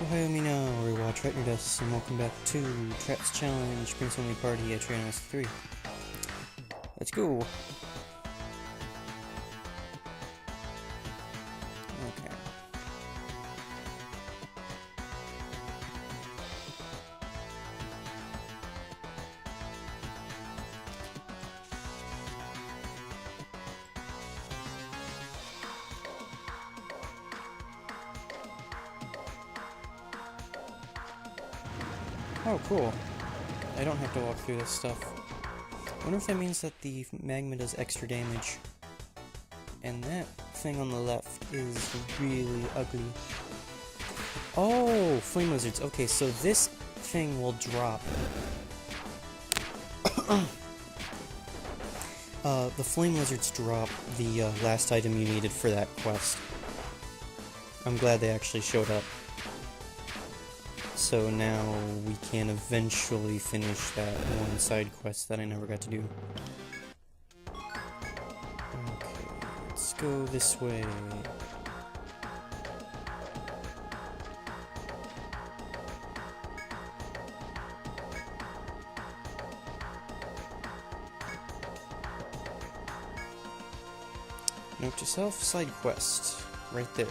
Ohio me now, rewatch Trat Your Deaths, and welcome back to Trat's Challenge, Prince Only Party, Etrian Odyssey 3. Let's go! Okay. Oh, cool. I don't have to walk through this stuff. I wonder if that means that the magma does extra damage. And that thing on the left is really ugly. Oh, flame lizards. Okay, so this thing will drop. The flame lizards drop the last item you needed for that quest. I'm glad they actually showed up. So now we can eventually finish that one side quest that I never got to do. Okay, let's go this way. Note to self, side quest, right there.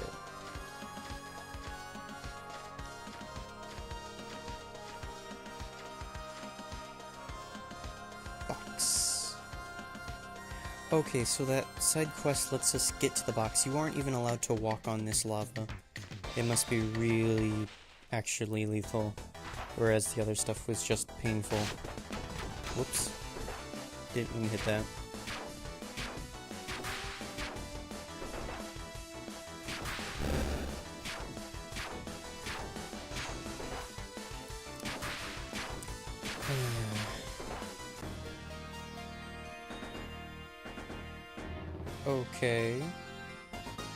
Box. Okay, so that side quest lets us get to the box. You aren't even allowed to walk on this lava. It must be really, actually lethal, whereas the other stuff was just painful. Whoops. Didn't mean to hit that. Okay.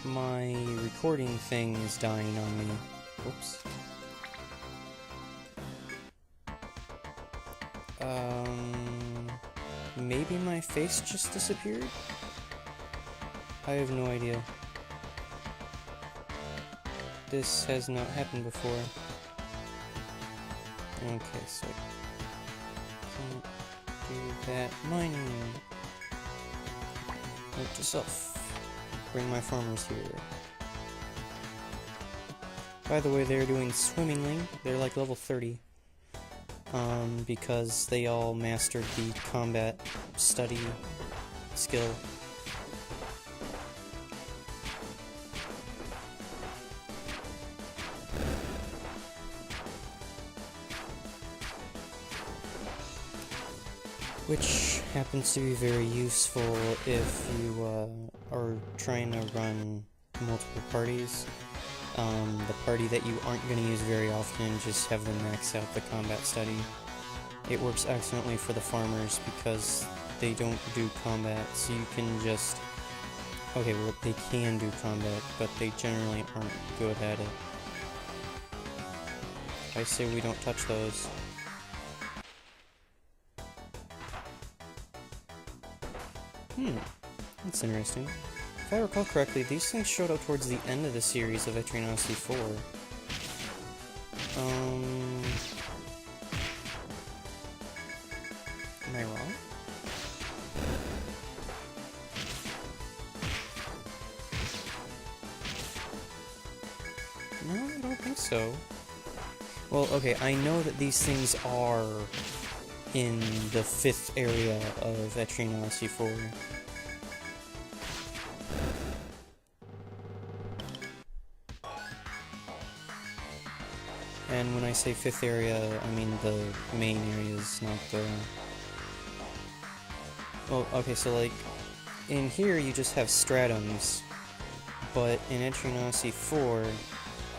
My recording thing is dying on me. Whoops. Maybe my face just disappeared? I have no idea. This has not happened before. Okay, so can't do that. Mining! Note to self. Bring my farmers here. By the way, they're doing swimmingly. They're like level 30. Because they all mastered the combat study skill. Which happens to be very useful if you are trying to run multiple parties. The party that you aren't going to use very often, just have them max out the combat study. It works excellently for the farmers because they don't do combat, so you can just... Okay, well, they can do combat, but they generally aren't good at it. I say we don't touch those. That's interesting. If I recall correctly, these things showed up towards the end of the series of Etrian Odyssey 4. Am I wrong? No, I don't think so. Well, okay, I know that these things are in the 5th area of Etrian Odyssey 4. And when I say 5th area, I mean the main areas, not the... Well, okay, so like, in here you just have stratums, but in Etrian Odyssey 4,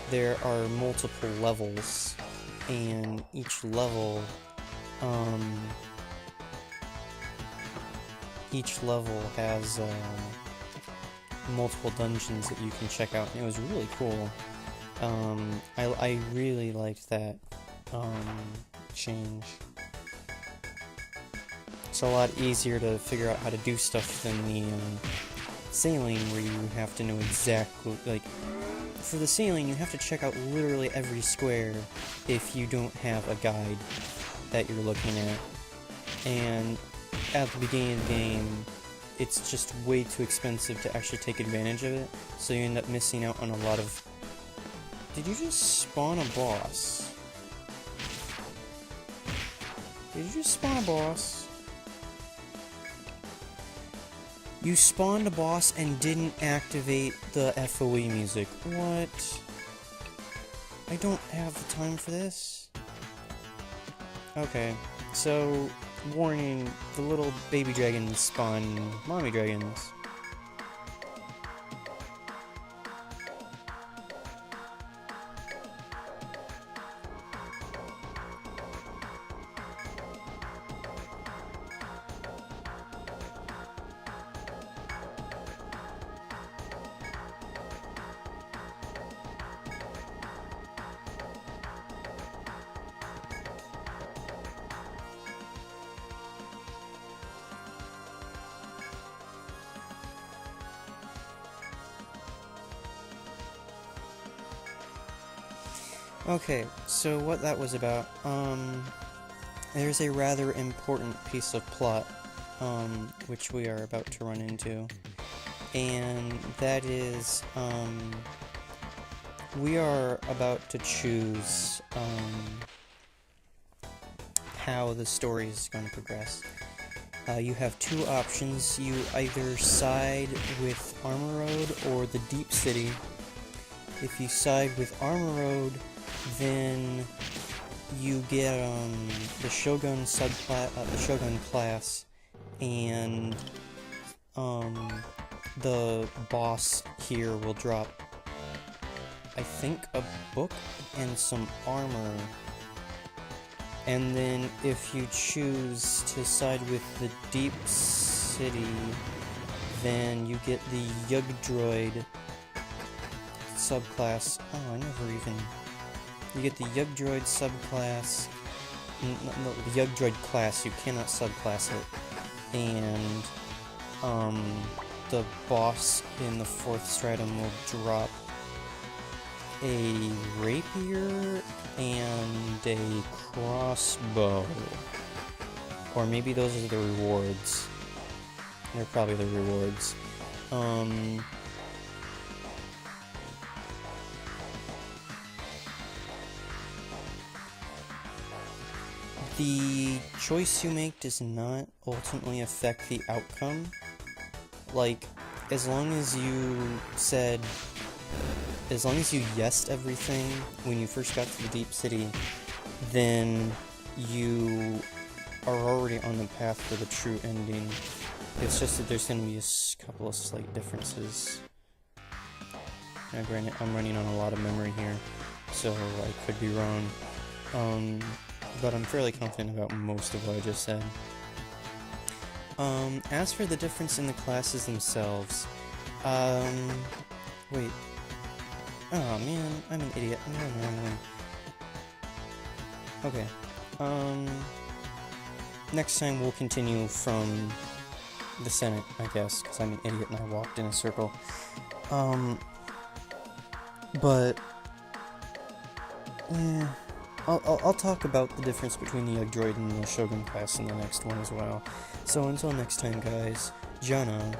there are multiple levels, and each level has multiple dungeons that you can check out, and it was really cool. I really liked that change. It's a lot easier to figure out how to do stuff than the sailing, where you have to know exactly, like, for the ceiling, you have to check out literally every square if you don't have a guide that you're looking at. And at the beginning of the game, it's just way too expensive to actually take advantage of it, so you end up missing out on a lot of... Did you just spawn a boss? Did you just spawn a boss? You spawned a boss and didn't activate the FOE music. What? I don't have the time for this. Okay, so... warning, the little baby dragons spawn mommy dragons. Okay, so what that was about, there's a rather important piece of plot, which we are about to run into, and that is, we are about to choose, how the story is going to progress. You have two options. You either side with Armor Road or the Deep City. If you side with Armor Road, then you get the Shogun subclass, the Shogun class, and the boss here will drop, I think, a book and some armor. And then if you choose to side with the Deep City, then you get the Yugdroid subclass. Oh, I never even... You get the Yugdroid subclass, no, the Yugdroid class, you cannot subclass it, and the boss in the 4th stratum will drop a rapier and a crossbow, or maybe those are the rewards. They're probably the rewards. The choice you make does not ultimately affect the outcome. Like, as long as you yesed everything when you first got to the Deep City, then you are already on the path for the true ending. It's just that there's going to be a couple of slight differences. Now granted, I'm running on a lot of memory here, so I could be wrong. But I'm fairly confident about most of what I just said. As for the difference in the classes themselves, wait. Oh man, I'm an idiot. I'm going the wrong way. Okay. Next time we'll continue from the Senate, I guess, because I'm an idiot and I walked in a circle. But, yeah. I'll talk about the difference between the Yugdroid and the Shogun class in the next one as well. So until next time, guys, Jana.